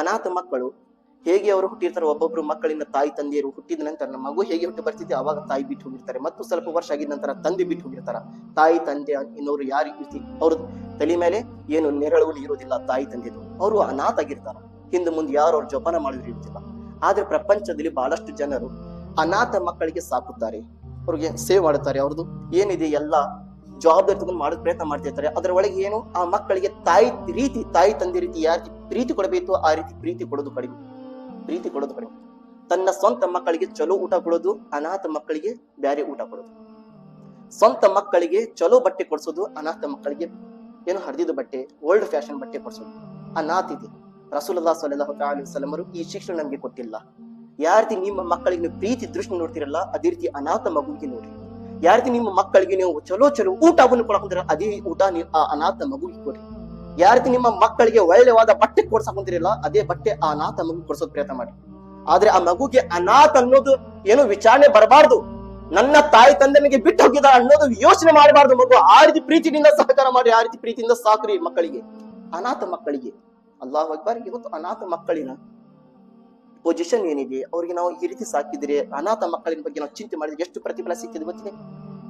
ಅನಾಥ ಮಕ್ಕಳು ಹೇಗೆ ಅವರು ಹುಟ್ಟಿರ್ತಾರೆ, ಒಬ್ಬೊಬ್ರು ಮಕ್ಕಳಿಂದ ತಾಯಿ ತಂದೆಯರು ಹುಟ್ಟಿದ ನಂತರ ನಮ್ಮ ಮಗು ಹೇಗೆ ಹುಟ್ಟಿ ಬರ್ತಿದೆ ಅವಾಗ ತಾಯಿ ಬಿಟ್ಟು ಹೋಗಿರ್ತಾರೆ, ಮತ್ತು ಸ್ವಲ್ಪ ವರ್ಷ ಆಗಿದ ನಂತರ ತಂದೆ ಬಿಟ್ಟು ಹೋಗಿರ್ತಾರ. ತಾಯಿ ತಂದೆ ಇನ್ನೋರು ಯಾರು ಇರ್ತಿ ಅವ್ರ ತಲೆ ಮೇಲೆ ಏನು ನೆರಳು ಇರೋದಿಲ್ಲ ತಾಯಿ ತಂದೆದು, ಅವರು ಅನಾಥ ಆಗಿರ್ತಾರ. ಹಿಂದೆ ಮುಂದೆ ಯಾರು ಅವ್ರ ಜೋಪಾನ ಮಾಡಿದ್ರು ಇರುತ್ತಿಲ್ಲ. ಆದ್ರೆ ಪ್ರಪಂಚದಲ್ಲಿ ಬಹಳಷ್ಟು ಜನರು ಅನಾಥ ಮಕ್ಕಳಿಗೆ ಸಾಕುತ್ತಾರೆ, ಅವ್ರಿಗೆ ಸೇವ್ ಮಾಡುತ್ತಾರೆ. ಅವ್ರದ್ದು ಏನಿದೆ ಎಲ್ಲ ಜವಾಬ್ದಾರಿ ತಗೊಂಡು ಮಾಡೋದ್ ಪ್ರಯತ್ನ ಮಾಡ್ತಿರ್ತಾರೆ. ಅದರ ಒಳಗೆ ಏನು ಆ ಮಕ್ಕಳಿಗೆ ತಾಯಿ ತಂದೆ ರೀತಿ ಯಾವ ರೀತಿ ಪ್ರೀತಿ ಕೊಡಬೇಕು ಆ ರೀತಿ ಪ್ರೀತಿ ಕೊಡೋದು ಕಡಿಮೆ. ತನ್ನ ಸ್ವಂತ ಮಕ್ಕಳಿಗೆ ಚಲೋ ಊಟ ಕೊಡೋದು, ಅನಾಥ ಮಕ್ಕಳಿಗೆ ಬ್ಯಾರೆ ಊಟ ಕೊಡೋದು. ಸ್ವಂತ ಮಕ್ಕಳಿಗೆ ಚಲೋ ಬಟ್ಟೆ ಕೊಡ್ಸೋದು, ಅನಾಥ ಮಕ್ಕಳಿಗೆ ಏನು ಹರಿದಿದ್ದು ಬಟ್ಟೆ, ಓಲ್ಡ್ ಫ್ಯಾಷನ್ ಬಟ್ಟೆ ಕೊಡ್ಸೋದು. ಅನಾಥ ಇದೆ. ರಸೂಲುಲ್ಲಾಹ ಸ್ವಲ್ಲಲ್ಲಾಹು ಅಲೈಹಿ ವಸಲ್ಲಂ ಈ ಶಿಕ್ಷಣ ನಮ್ಗೆ ಕೊಟ್ಟಿಲ್ಲ. ಯಾವ ರೀತಿ ನಿಮ್ಮ ಮಕ್ಕಳಿಗೆ ನೀವು ಪ್ರೀತಿ ದೃಷ್ಟಿ ನೋಡ್ತಿರಲ್ಲ ಅದೇ ರೀತಿ ಅನಾಥ ಮಗುವಿಗೆ ನೋಡ್ರಿ. ಯಾವ ರೀತಿ ನಿಮ್ಮ ಮಕ್ಕಳಿಗೆ ನೀವು ಚಲೋ ಊಟವನ್ನು ಕೊಡಕೊಂತೀರ ಅದೇ ಊಟ ನೀವು ಆ ಅನಾಥ ಮಗುವಿಗೆ ಕೊಡ್ರಿ. ಯಾವ ರೀತಿ ನಿಮ್ಮ ಮಕ್ಕಳಿಗೆ ಒಳ್ಳೆವಾದ ಬಟ್ಟೆ ಕೊಡ್ಸಕೊಂತೀರಲ್ಲ ಅದೇ ಬಟ್ಟೆ ಆ ಅನಾಥ ಮಗು ಕೊಡ್ಸೋದ್ ಪ್ರಯತ್ನ ಮಾಡಿ. ಆದ್ರೆ ಆ ಮಗುಗೆ ಅನಾಥ ಅನ್ನೋದು ಏನು ವಿಚಾರಣೆ ಬರಬಾರ್ದು. ನನ್ನ ತಾಯಿ ತಂದೆನಿಗೆ ಬಿಟ್ಟು ಹೋಗಿದ ಅನ್ನೋದು ಯೋಚನೆ ಮಾಡಬಾರ್ದು. ಮಗು ಆ ರೀತಿ ಪ್ರೀತಿಯಿಂದ ಸಹಕಾರ ಮಾಡಿ, ಆ ರೀತಿ ಪ್ರೀತಿಯಿಂದ ಸಾಕ್ರಿ ಮಕ್ಕಳಿಗೆ, ಅನಾಥ ಮಕ್ಕಳಿಗೆ. ಅಲ್ಲಾಹು ಅಕ್ಬರ್. ಇವತ್ತು ಅನಾಥ ಮಕ್ಕಳಿನ ಪೊಸಿಷನ್ ಏನಿದೆ, ಅವ್ರಿಗೆ ನಾವು ಈ ರೀತಿ ಸಾಕಿದ್ರೆ, ಅನಾಥ ಮಕ್ಕಳಿನ ಬಗ್ಗೆ ನಾವು ಚಿಂತೆ ಮಾಡಿದ್ರೆ ಎಷ್ಟು ಪ್ರತಿಫಲ ಸಿಕ್ಕಿದೆ ಗೊತ್ತಿದೆ.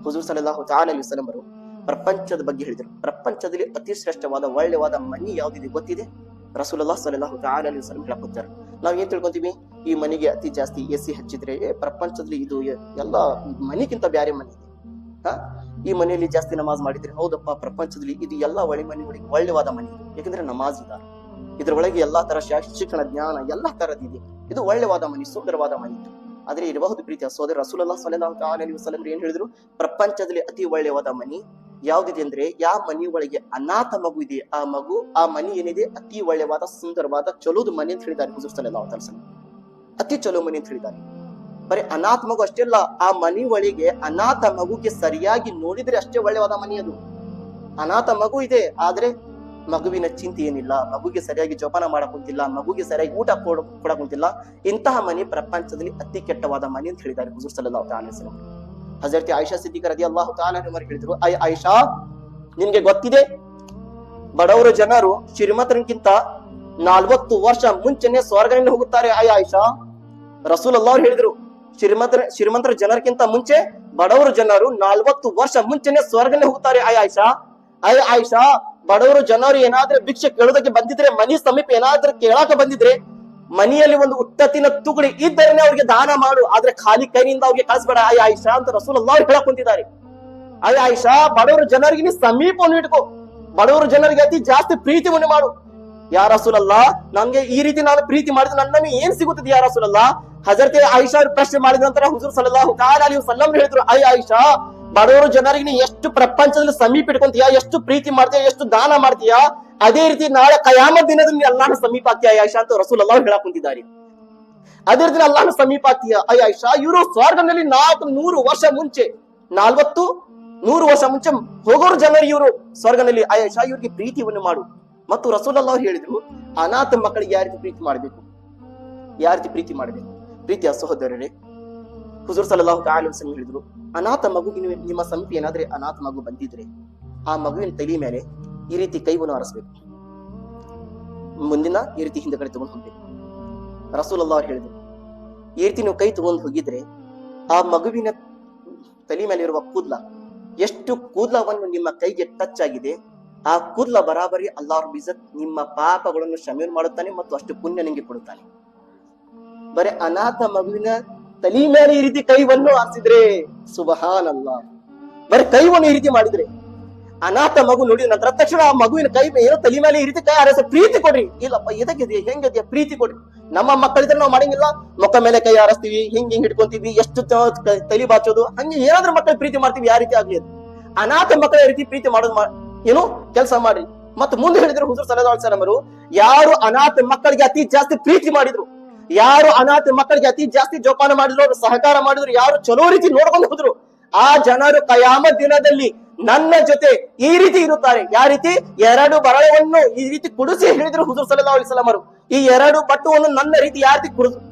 ಹುಜೂರ್ ಸಲ್ಲಲ್ಲಾಹು ಅಲೈಹಿ ವಸಲ್ಲಂ ಅವರು ಪ್ರಪಂಚದ ಬಗ್ಗೆ ಹೇಳಿದರು. ಪ್ರಪಂಚದಲ್ಲಿ ಅತಿ ಶ್ರೇಷ್ಠವಾದ ಒಳ್ಳೆವಾದ ಮನಿ ಯಾವ್ದಿದೆ ಗೊತ್ತಿದೆ? ರಸೂಲುಲ್ಲಾಹ ಸಲ್ಲಲ್ಲಾಹು ಅಲೈಹಿ ವಸಲ್ಲಂ ಹೇಳ್ಕೊತಾರೆ. ನಾವ್ ಏನ್ ತಿಳ್ಕೊಂತೀವಿ, ಈ ಮನೆಗೆ ಅತಿ ಜಾಸ್ತಿ ಎಸಿ ಹಚ್ಚಿದ್ರೆ ಪ್ರಪಂಚದಲ್ಲಿ ಇದು ಎಲ್ಲ ಮನಿಗಿಂತ ಬ್ಯಾರೆ ಮನೆ ಇದೆ. ಈ ಮನೆಯಲ್ಲಿ ಜಾಸ್ತಿ ನಮಾಜ್ ಮಾಡಿದ್ರೆ ಹೌದಪ್ಪ, ಪ್ರಪಂಚದಲ್ಲಿ ಇದು ಎಲ್ಲ ಒಳ್ಳೆವಾದ ಮನೆ, ಯಾಕಂದ್ರೆ ನಮಾಜ್ ಇದ್ದಾರೆ, ಇದ್ರೊಳಗೆ ಎಲ್ಲಾ ತರ ಶಿಕ್ಷಣ ಜ್ಞಾನ ಎಲ್ಲಾ ತರದಿದೆ, ಇದು ಒಳ್ಳೆವಾದ ಮನೆ, ಸುಂದರವಾದ ಮನೆ. ಆದ್ರೆ ಇರಬಹುದು ಪ್ರೀತಿಯ ಸೋದರ ರಸೂಲುಲ್ಲಾಹ ಸ್ವಲ್ಲಲ್ಲಾಹು ಅಲೈಹಿ ವಸಲ್ಲಂ ಏನ್ ಹೇಳಿದ್ರು? ಪ್ರಪಂಚದಲ್ಲಿ ಅತಿ ಒಳ್ಳೆವಾದ ಮನಿ ಯಾವ್ದಿದೆ ಅಂದ್ರೆ ಯಾವ ಮನಿ ಒಳಗೆ ಅನಾಥ ಮಗು ಇದೆ ಆ ಮನಿ ಏನಿದೆ ಅತಿ ಒಳ್ಳೆವಾದ ಸುಂದರವಾದ ಚಲೋದು ಮನೆ ಅಂತ ಹೇಳಿದ್ದಾರೆ ಹುಜೂರ್ ಸಲ್ಲಲ್ಲಾಹು ಅಲೈಹಿ ವಸಲ್ಲಂ. ಅತಿ ಚಲೋ ಮನೆ ಅಂತ ಹೇಳಿದ್ದಾರೆ. ಬರೀ ಅನಾಥ ಮಗು ಅಷ್ಟೇ ಅಲ್ಲ, ಆ ಮನಿ ಒಳಗೆ ಅನಾಥ ಮಗುಗೆ ಸರಿಯಾಗಿ ನೋಡಿದ್ರೆ ಅಷ್ಟೇ ಒಳ್ಳೆವಾದ ಮನಿ ಅದು. ಅನಾಥ ಮಗು ಇದೆ ಆದ್ರೆ ಮಗುವಿನ ಚಿಂತೆ ಏನಿಲ್ಲ, ಮಗುಗೆ ಸರಿಯಾಗಿ ಜೋಪಾನ ಮಾಡಕ್ ಕುಂತಿಲ್ಲ, ಮಗುಗೆ ಸರಿಯಾಗಿ ಊಟ ಕೊಡಕ್ ಕುಂತಿಲ್ಲ, ಇಂತಹ ಮನೆ ಪ್ರಪಂಚದಲ್ಲಿ ಅತಿ ಕೆಟ್ಟವಾದ ಮನೆ ಅಂತ ಹೇಳಿದ್ದಾರೆ ಹುಜೂರ್ ಸಲ್ಲಲ್ಲಾಹು ಅಲೈಹಿ ವಸಲ್ಲಂ. ಹಜರತ್ ಆಯಿಷಾ ಸಿದ್ದಿಕ ರದಿಯಲ್ಲಾಹು ತಆಲಾ ಅನ್ಹಾ ಹೇಳಿದ್ರು, ಆಯಿಷಾ, ನಿನ್ಗೆ ಗೊತ್ತಿದೆ ಬಡವರ ಜನರು ಶ್ರೀಮಂತರಿಗಿಂತ 40 ವರ್ಷ ಮುಂಚೆನೆ ಸ್ವರ್ಗದಿಂದ ಹೋಗುತ್ತಾರೆ. ಆಯಿಷಾ, ರಸೂಲುಲ್ಲಾಹ ಅವರು ಹೇಳಿದ್ರು, ಶ್ರೀಮಂತರ ಜನರಿಗಿಂತ ಮುಂಚೆ ಬಡವರ ಜನರು 40 ವರ್ಷ ಮುಂಚೆನೆ ಸ್ವರ್ಗದಿಂದ ಹೋಗುತ್ತಾರೆ. ಆಯಿಷಾ, ಬಡವರು ಜನರು ಏನಾದ್ರೆ ಭಿಕ್ಷೆ ಕೇಳೋದಕ್ಕೆ ಬಂದಿದ್ರೆ, ಮನಿ ಸಮೀಪ ಏನಾದ್ರೂ ಕೇಳಾಕ ಬಂದಿದ್ರೆ, ಮನೆಯಲ್ಲಿ ಒಂದು ಉತ್ತತ್ತಿನ ತುಗುಡಿ ಇದ್ದರೇನೆ ಅವ್ರಿಗೆ ದಾನ ಮಾಡು, ಆದ್ರೆ ಖಾಲಿ ಕೈನಿಂದ ಅವ್ರಿಗೆ ಕಳಿಸ್ಬೇಡ ಆಯಿಷಾ ಅಂತ ರಸೂಲುಲ್ಲಾಹ ಹೇಳಕ್ ಕುಂತಿದ್ದಾರೆ. ಆಯಿಷಾ, ಬಡವರು ಜನರಿಗೆ ನೀ ಸಮೀಪವನ್ನು ಇಟ್ಕೋ, ಬಡವರು ಜನರಿಗೆ ಅತಿ ಜಾಸ್ತಿ ಪ್ರೀತಿಯನ್ನು ಮಾಡು. ಯಾ ರಸೂಲಲ್ಲಾಹ, ನನ್ಗೆ ಈ ರೀತಿ ನಾನು ಪ್ರೀತಿ ಮಾಡಿದ್ರೆ ನನ್ನನ್ನು ಏನ್ ಸಿಗುತ್ತದೆ ಯಾ ರಸೂಲಲ್ಲಾಹ? ಹಜರತ್ ಆಯಿಷಾ ಪ್ರಶ್ನೆ ಮಾಡಿದ ನಂತರ ಹುಜೂರ್ ಸಲ್ಲಲ್ಲಾಹು ಅಲೈಹಿ ವಸಲ್ಲಂ ಹೇಳಿದ್ರು, ಆಯಿಷಾ, ಬಡವರು ಜನರಿಗೆ ನೀ ಎಷ್ಟು ಪ್ರಪಂಚದಲ್ಲಿ ಸಮೀಪ ಇಟ್ಕೊಂತೀಯಾ, ಎಷ್ಟು ಪ್ರೀತಿ ಮಾಡ್ತೀಯಾ, ಎಷ್ಟು ದಾನ ಮಾಡ್ತೀಯಾ, ಅದೇ ರೀತಿ ನಾಳೆ ಕಯಾಮತ್ ದಿನದಲ್ಲಿ ಅಲ್ಲಾಹನ ಸಮೀಪ ಆಗ್ತೀಯ ಆಯಿಷಾ ಅಂತ ರಸೂಲುಲ್ಲಾಹ ಹೇಳಕ್ ಕುಂತಿದ್ದಾರೆ. ಅದೇ ರೀತಿ ಅಲ್ಲಾಹನ ಸಮೀಪ ಆಗ್ತೀಯ ಆಯಿಷಾ. ಇವರು ಸ್ವರ್ಗದಲ್ಲಿ 400 ವರ್ಷ ಮುಂಚೆ 100 ವರ್ಷ ಮುಂಚೆ ಹೋಗೋರು ಜನರು ಇವರು ಸ್ವರ್ಗದಲ್ಲಿ. ಆಯಿಷಾ, ಇವ್ರಿಗೆ ಪ್ರೀತಿಯನ್ನು ಮಾಡು. ಮತ್ತು ರಸೂಲುಲ್ಲಾಹ ಹೇಳಿದ್ರು, ಅನಾಥ ಮಕ್ಕಳಿಗೆ ಯಾವ ರೀತಿ ಪ್ರೀತಿ ಮಾಡಬೇಕು, ಪ್ರೀತಿಯ ಸಹೋದರರೇ, ಹುಜೂರ್ ಸಲ್ಲಲ್ಲಾಹು ಅಲೈಹಿ ವಸಲ್ಲಂ ಹೇಳಿದ್ರು, ಅನಾಥ ಮಗುಗೆ ನಿಮ್ಮ ಸಮೀಪ ಏನಾದ್ರೆ ಅನಾಥ ಮಗು ಬಂದಿದ್ರೆ ಆ ಮಗುವಿನ ತಲೆ ಮೇಲೆ ಈ ರೀತಿ ಕೈವನ್ನು ಆರಿಸ್ಬೇಕು, ಮುಂದಿನ ಈ ರೀತಿ ಹಿಂದೆ ಕಡೆ ತಗೊಂಡು ಹೋಗ್ಬೇಕು. ರಸೂಲುಲ್ಲಾಹ ಹೇಳಿದ್ರು, ಈ ರೀತಿ ನೀವು ಕೈ ತಗೊಂಡು ಹೋಗಿದ್ರೆ ಆ ಮಗುವಿನ ತಲೆ ಮೇಲೆ ಇರುವ ಎಷ್ಟು ಕೂದಲವನ್ನು ನಿಮ್ಮ ಕೈಗೆ ಟಚ್ ಆಗಿದೆ, ಆ ಕೂದಲ ಬರಾಬರಿ ಅಲ್ಲಾಹ್ ಇಜ್ಜತ್ ನಿಮ್ಮ ಪಾಪಗಳನ್ನು ಕ್ಷಮೆ ಮಾಡುತ್ತಾನೆ ಮತ್ತು ಅಷ್ಟು ಪುಣ್ಯ ನಿಮಗೆ ಕೊಡುತ್ತಾನೆ. ಬರೀ ಅನಾಥ ಮಗುವಿನ ತಲೆ ಮೇಲೆ ಈ ರೀತಿ ಕೈವನ್ನು ಆರಿಸಿದ್ರೆ ಸುಬ್ಹಾನಲ್ಲಾಹ್, ಬರೀ ಕೈವನ್ನು ಈ ರೀತಿ ಮಾಡಿದ್ರೆ ಅನಾಥ ಮಗು ನೋಡಿದ ನಂತರ ತಕ್ಷಣ ಆ ಮಗುವಿನ ಕೈ ಏನೋ ತಲೆ ಮೇಲೆ ಈ ರೀತಿ ಕೈ ಆರಿಸ ಪ್ರೀತಿ ಕೊಡ್ರಿ. ಇಲ್ಲಪ್ಪ, ಇದಕ್ಕಿದೆಯಾ ಹೆಂಗಿದೆಯಾ ಪ್ರೀತಿ ಕೊಡ್ರಿ. ನಮ್ಮ ಮಕ್ಕಳಿದ್ರೆ ನಾವು ಮಾಡಂಗಿಲ್ಲ, ಮುಖ ಮೇಲೆ ಕೈ ಆರಿಸ್ತೀವಿ, ಹಿಂಗ್ ಹಿಡ್ಕೊಂತೀವಿ, ಎಷ್ಟು ತಲೆ ಬಾಚೋದು, ಹಂಗೆ ಏನಾದ್ರೂ ಮಕ್ಕಳು ಪ್ರೀತಿ ಮಾಡ್ತೀವಿ. ಯಾವ ರೀತಿ ಆಗ್ಲಿ ಅದು ಅನಾಥ ಮಕ್ಕಳ ರೀತಿ ಪ್ರೀತಿ ಮಾಡೋದು ಏನು ಕೆಲಸ ಮಾಡ್ರಿ. ಮತ್ತೆ ಮುಂದೆ ಹೇಳಿದ್ರು ಹುಜೂರ್ ಸಲ್ಲಲ್ಲಾಹು ಅಲೈಹಿ ವಸಲ್ಲಂ ಅವರು, ಯಾರು ಅನಾಥ ಮಕ್ಕಳಿಗೆ ಅತಿ ಜಾಸ್ತಿ ಪ್ರೀತಿ ಮಾಡಿದ್ರು, ಯಾರು ಅನಾಥ ಮಕ್ಕಳಿಗೆ ಅತಿ ಜಾಸ್ತಿ ಜೋಪಾನ ಮಾಡಿದ್ರು, ಅವರು ಸಹಕಾರ ಮಾಡಿದ್ರು, ಯಾರು ಚಲೋ ರೀತಿ ನೋಡ್ಕೊಂಡು ಹೋದ್ರು, ಆ ಜನರು ಕಯಾಮತ್ ದಿನದಲ್ಲಿ ನನ್ನ ಜೊತೆ ಈ ರೀತಿ ಇರುತ್ತಾರೆ. ಯಾವ ರೀತಿ? 2 ಬರಳವನ್ನು ಈ ರೀತಿ ಕುಡಿಸಿ ಹೇಳಿದ್ರು ಹುಜೂರ್ ಸಲ್ಲಲ್ಲಾಹು ಅಲೈಹಿ ವಸಲ್ಲಂ ಅವರು. ಈ 2 ಬಟ್ಟುವನ್ನು ನನ್ನ ರೀತಿ ಯಾವ ರೀತಿ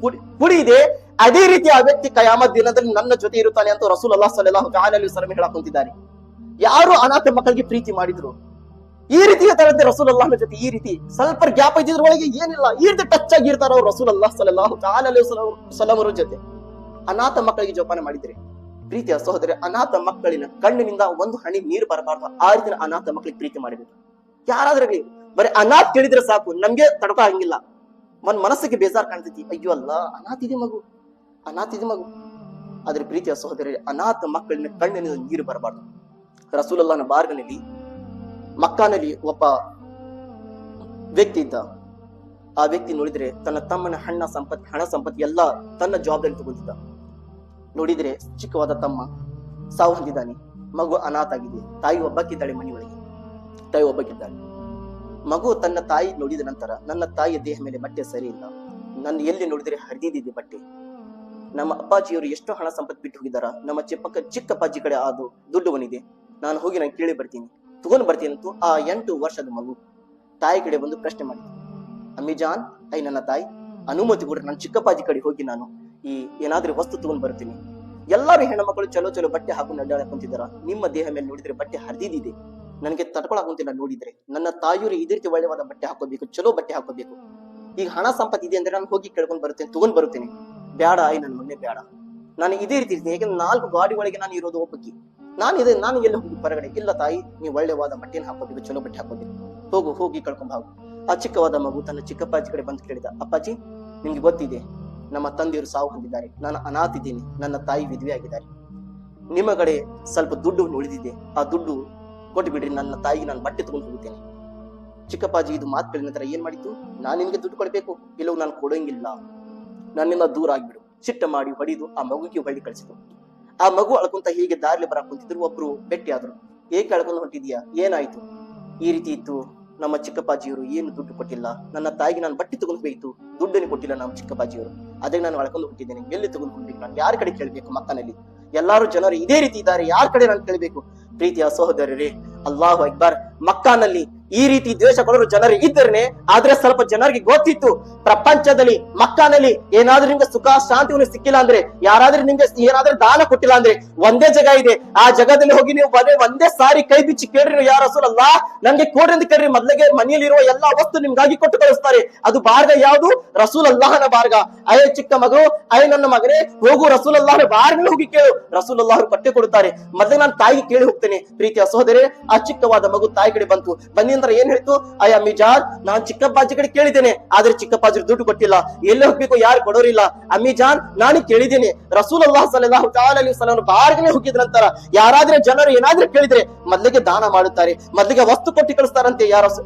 ಕುಡಿದೆ ಅದೇ ರೀತಿ ಆ ವ್ಯಕ್ತಿ ಕಯಾಮತ್ ದಿನದಲ್ಲಿ ನನ್ನ ಜೊತೆ ಇರುತ್ತಾನೆ ಅಂತ ರಸೂಲುಲ್ಲಾಹ ಸಲ್ಲಲ್ಲಾಹು ಅಲೈಹಿ ವಸಲ್ಲಂ ಹೇಳಕ್ ಕುಂತಿದ್ದಾರೆ. ಯಾರು ಅನಾಥ ಮಕ್ಕಳಿಗೆ ಪ್ರೀತಿ ಮಾಡಿದ್ರು, ಈ ರೀತಿ ಹೇಳ್ತಾರಂತೆ ರಸೂಲುಲ್ಲಾಹನ ಜೊತೆ. ಈ ರೀತಿ ಸ್ವಲ್ಪ ಗ್ಯಾಪ್ ಇದ್ದಿದ್ರ ಒಳಗೆ ಏನಿಲ್ಲ, ಈ ರೀತಿ ಟಚ್ ಆಗಿರ್ತಾರ ಅವ್ರು ರಸೂಲುಲ್ಲಾಹ ಸಲ್ಲಲ್ಲಾಹು ಅಲೈಹಿ ವಸಲ್ಲಂ ಅವರ ಜೊತೆ. ಅನಾಥ ಮಕ್ಕಳಿಗೆ ಜೋಪಾನ ಮಾಡಿದ್ರೆ ಪ್ರೀತಿಯ ಸಹೋದರಿ, ಅನಾಥ ಮಕ್ಕಳಿನ ಕಣ್ಣಿನಿಂದ ಒಂದು ಹನಿ ನೀರು ಬರಬಾರ್ದು. ಆ ರೀತಿ ಅನಾಥ ಮಕ್ಕಳಿಗೆ ಪ್ರೀತಿ ಮಾಡಬೇಕು. ಯಾರಾದ್ರೂ ಬರೀ ಅನಾಥ್ ಕೇಳಿದ್ರೆ ಸಾಕು, ನಮ್ಗೆ ತಡ್ಕೋ ಹಂಗಿಲ್ಲ, ಒಂದ್ ಮನಸ್ಸಿಗೆ ಬೇಜಾರ್ ಕಾಣ್ತೈತಿ. ಅಯ್ಯೋ ಅಲ್ಲ, ಅನಾಥಿದೆ ಮಗು, ಅನಾಥಿದೆ ಮಗು. ಆದ್ರೆ ಪ್ರೀತಿಯ ಸಹೋದರಿ, ಅನಾಥ ಮಕ್ಕಳಿನ ಕಣ್ಣಿನಿಂದ ನೀರು ಬರಬಾರ್ದು. ರಸೂಲುಲ್ಲಾಹನ ಬಾರ್ಗನಲ್ಲಿ ಮಕ್ಕಾನಲ್ಲಿ ಒಬ್ಬ ವ್ಯಕ್ತಿ ಇದ್ದ. ಆ ವ್ಯಕ್ತಿ ನೋಡಿದ್ರೆ ತನ್ನ ತಮ್ಮನ ಹಣ ಸಂಪತ್ತಿ ಎಲ್ಲ ತನ್ನ ಜವಾಬ್ದಾರಿ ತಗೊಂಡಿದ್ದ. ನೋಡಿದ್ರೆ ಚಿಕ್ಕವಾದ ತಮ್ಮ ಸಾವು ಹೊಂದಿದ್ದಾನೆ, ಮಗು ಅನಾಥ ಆಗಿದೆ, ತಾಯಿ ಒಬ್ಬಕ್ಕಿದ್ದಾಳೆ, ಮನೆ ಒಳಗೆ ತಾಯಿ ಒಬ್ಬಕ್ಕಿದ್ದಾಳೆ. ಮಗು ತನ್ನ ತಾಯಿ ನೋಡಿದ ನಂತರ, ನನ್ನ ತಾಯಿಯ ದೇಹ ಮೇಲೆ ಬಟ್ಟೆ ಸರಿ ಇಲ್ಲ, ನನ್ನ ಎಲ್ಲಿ ನೋಡಿದ್ರೆ ಹರಿದಿದೆ ಬಟ್ಟೆ. ನಮ್ಮ ಅಪ್ಪಾಜಿಯವರು ಎಷ್ಟು ಹಣ ಸಂಪತ್ತು ಬಿಟ್ಟು ಹೋಗಿದಾರ, ನಮ್ಮ ಚಿಕ್ಕಪ್ಪಾಜಿ ಕಡೆ ಅದು ದುಡ್ಡು ಬಂದಿದೆ, ನಾನು ಹೋಗಿ ನಾನು ಕೇಳಿ ಬರ್ತೀನಿ, ತಗೊಂಡು ಬರ್ತೀನಿ ಅಂತೂ ಆ 8 ವರ್ಷದ ಮಗು ತಾಯಿ ಕಡೆ ಬಂದು ಪ್ರಶ್ನೆ ಮಾಡಿದೆ. ಅಮ್ಮಿಜಾನ್, ನನ್ನ ತಾಯಿ ಅನುಮತಿ ಕೊಡ್ರಿ, ನನ್ನ ಚಿಕ್ಕಪ್ಪಾಜಿ ಕಡೆ ಹೋಗಿ ನಾನು ಈ ಏನಾದ್ರೂ ವಸ್ತು ತಗೊಂಡ್ ಬರ್ತೀನಿ. ಎಲ್ಲಾರು ಹೆಣ್ಮಕ್ಳು ಚಲೋ ಬಟ್ಟೆ ಹಾಕೊಂಡು ಅಡ್ಡಾಡಕೊಂತಿದಾರ, ನಿಮ್ಮ ದೇಹ ಮೇಲೆ ನೋಡಿದ್ರೆ ಬಟ್ಟೆ ಹರಿದಿದೆ, ನನಗೆ ತಡ್ಕೊಳಕುಂತಿಲ್ಲ. ನೋಡಿದ್ರೆ ನನ್ನ ತಾಯಿಯವರು ಇದೇ ರೀತಿ ಒಳ್ಳೆವಾದ ಬಟ್ಟೆ ಹಾಕೋಬೇಕು, ಚಲೋ ಬಟ್ಟೆ ಹಾಕೋಬೇಕು. ಈಗ ಹಣ ಸಂಪತ್ತು ಇದೆ ಅಂದ್ರೆ ನಾನು ಹೋಗಿ ಕೇಳ್ಕೊಂಡ್ ಬರ್ತೇನೆ, ತಗೊಂಡ್ ಬರುತ್ತೇನೆ. ಬೇಡ ನನ್ನ ಮಗನೇ ಬೇಡ, ನಾನು ಇದೇ ರೀತಿ ಇರ್ತೀನಿ. ಯಾಕಂದ್ರೆ 4 ಗಾಡಿ ಒಳಗೆ ನಾನು ಇರೋದು ಒಬ್ಬಕ್ಕಿ, ನಾನು ಎಲ್ಲಿ ಹೋಗಿ ಹೊರಗಡೆ ಇಲ್ಲ. ತಾಯಿ, ನೀವು ಒಳ್ಳೆವಾದ ಬಟ್ಟೆನ ಹಾಕೋಬೇಕು, ಚಲೋ ಬಟ್ಟೆ ಹಾಕೋಬೇಕು, ಹೋಗಿ ಕಳ್ಕೊಂಡ್ ಹೋಗು. ಆ ಚಿಕ್ಕವಾದ ಮಗು ತನ್ನ ಚಿಕ್ಕಪ್ಪಾಜಿ ಕಡೆ ಬಂದು ಕೇಳಿದ, ಅಪ್ಪಾಜಿ ನಿಮ್ಗೆ ಗೊತ್ತಿದೆ ನಮ್ಮ ತಂದೆಯವರು ಸಾವು ಹೊಂದಿದ್ದಾರೆ, ನಾನು ಅನಾಥ ಇದ್ದೀನಿ, ನನ್ನ ತಾಯಿ ವಿಧವೆ ಆಗಿದ್ದಾರೆ, ನಿಮ್ಮ ಕಡೆ ಸ್ವಲ್ಪ ದುಡ್ಡು ಉಳಿದಿದೆ, ಆ ದುಡ್ಡು ಕೊಟ್ಟು ಬಿಡ್ರಿ, ನನ್ನ ತಾಯಿಗೆ ನಾನು ಬಟ್ಟೆ ತಗೊಂಡು ಹೋಗುತ್ತೇನೆ. ಚಿಕ್ಕಪ್ಪಾಜಿ ಇದು ಮಾತು ಕೇಳಿದ ನಂತರ ಏನ್ ಮಾಡಿತ್ತು, ನಾನು ನಿನ್ಗೆ ದುಡ್ಡು ಕೊಡ್ಬೇಕು, ಇಲ್ಲವೂ ನಾನು ಕೊಡಂಗಿಲ್ಲ, ನನ್ನಿಂದ ದೂರ ಆಗ್ಬಿಡು. ಸಿಟ್ಟ ಮಾಡಿ ಹೊಡಿದು ಆ ಮಗುಗೆ ಹೊಳ್ಳಿ ಕಳಿಸಿತು. ಆ ಮಗು ಅಳ್ಕೊಂತ ಹೀಗೆ ದಾರಿಲಿ ಬರಕ್ ಕುಂತಿದ್ರು. ಒಬ್ರು ಭೇಟಿ ಆದ್ರು. ಏಕೆ ಅಳ್ಕೊಂಡು ಹೊಂಟಿದ್ಯಾ, ಏನಾಯ್ತು? ಈ ರೀತಿ ಇತ್ತು, ನಮ್ಮ ಚಿಕ್ಕಪ್ಪಾಜಿಯವರು ಏನು ದುಡ್ಡು ಕೊಟ್ಟಿಲ್ಲ, ನನ್ನ ತಾಯಿಗೆ ನಾನು ಬಟ್ಟೆ ತಗೊಂಡು ಹೋಗಿತ್ತು, ದುಡ್ಡನ್ನು ಕೊಟ್ಟಿಲ್ಲ ನಮ್ಮ ಚಿಕ್ಕಪ್ಪಾಜಿಯವರು, ಅದೇ ನಾನು ಅಳ್ಕೊಂಡು ಹೊಂಟಿದ್ದೇನೆ, ಎಲ್ಲಿ ತಗೊಂಡು ಹೋಗ್ಬೇಕು, ನಾನು ಯಾರ ಕಡೆ ಕೇಳಬೇಕು? ಮಕ್ಕನಲ್ಲಿ ಎಲ್ಲಾರು ಜನರು ಇದೇ ರೀತಿ ಇದ್ದಾರೆ, ಯಾರ ಕಡೆ ನಾನು ಕೇಳಬೇಕು? ಪ್ರೀತಿಯ ಸಹೋದರರೇ, ಅಲ್ಲಾಹು ಅಕ್ಬರ್, ಮಕ್ಕಾನಲ್ಲಿ ಈ ರೀತಿ ದ್ವೇಷಗಳು ಜನರು ಇದ್ದರನೆ, ಆದ್ರೆ ಸ್ವಲ್ಪ ಜನರಿಗೆ ಗೊತ್ತಿತ್ತು ಪ್ರಪಂಚದಲ್ಲಿ ಮಕ್ಕಾನಲ್ಲಿ ಏನಾದ್ರೂ ನಿಮ್ಗೆ ಸುಖ ಶಾಂತಿಯನ್ನು ಸಿಕ್ಕಿಲ್ಲ ಅಂದ್ರೆ, ಯಾರಾದ್ರೂ ನಿಮ್ಗೆ ಏನಾದ್ರೂ ದಾನ ಕೊಟ್ಟಿಲ್ಲ ಅಂದ್ರೆ, ಒಂದೇ ಜಾಗ ಇದೆ, ಆ ಜಾಗದಲ್ಲಿ ಹೋಗಿ ನೀವು ಒಂದೇ ಸಾರಿ ಕೈ ಬಿಚ್ಚಿ ಕೇಳ್ರಿ, ಯಾ ರಸೂಲಲ್ಲಾ ನನ್ಗೆ ಕೊಡ್ರಿ ಅಂತ ಕೇಳ್ರಿ. ಮೊದಲಿಗೆ ಮನೆಯಲ್ಲಿರುವ ಎಲ್ಲಾ ವಸ್ತು ನಿಮ್ಗಾಗಿ ಕೊಟ್ಟು ಕಳಿಸ್ತಾರೆ. ಅದು ಬಾರ್ಗ ಯಾವುದು? ರಸೂಲಲ್ಲಾಹನ ಬಾರ್ಗ. ಅಯ್ಯ ಚಿಕ್ಕ ಮಗು, ನನ್ನ ಮಗನೇ ಹೋಗು, ರಸೂಲಲ್ಲಾಹನ ಬಾರ್ಗ ಹೋಗಿ ಕೇಳು, ರಸೂಲಲ್ಲಾಹರು ಬಟ್ಟೆ ಕೊಡುತ್ತಾರೆ. ಮೊದಲೇ ನಾನು ತಾಯಿಗೆ ಕೇಳಿ ಹೋಗ್ತೇನೆ. ಪ್ರೀತಿಯ ಸಹೋದರೇ, ಆ ಚಿಕ್ಕವಾದ ಮಗು ತಾಯಿ ಕಡೆ ಬಂತು. ಬಂದ ಏನ್ ಹೇಳ್ತು, ಅಯ್ಯ ಅಮ್ಮಿಜಾನ್, ನಾನ್ ಚಿಕ್ಕಪ್ಪಾಜಿ ಕಡೆ ಕೇಳಿದ್ದೇನೆ, ಆದ್ರೆ ಚಿಕ್ಕಪ್ಪಾಜಿ ದುಡ್ಡು ಕೊಟ್ಟಿಲ್ಲ, ಎಲ್ಲಿ ಹೋಗ್ಬೇಕು ಯಾರು ಕೊಡೋರಿಲ್ಲ. ಅಮ್ಮಿಜಾನ್, ನಾನು ಕೇಳಿದ್ದೇನೆ, ರಸೂಲುಲ್ಲಾಹ ಸಲ್ಲಲ್ಲಾಹು ಅಲೈಹಿ ವಸಲ್ಲಂ ಬಾರ್ಗನೆ ಹೋಗಿದ ನಂತರ ಯಾರಾದ್ರೂ ಜನರು ಏನಾದ್ರೂ ಕೇಳಿದ್ರೆ ಮೊದಲಿಗೆ ದಾನ ಮಾಡುತ್ತಾರೆ, ಮೊದಲಿಗೆ ವಸ್ತು ಕೊಟ್ಟು ಕಳಿಸ್ತಾರಂತೆ.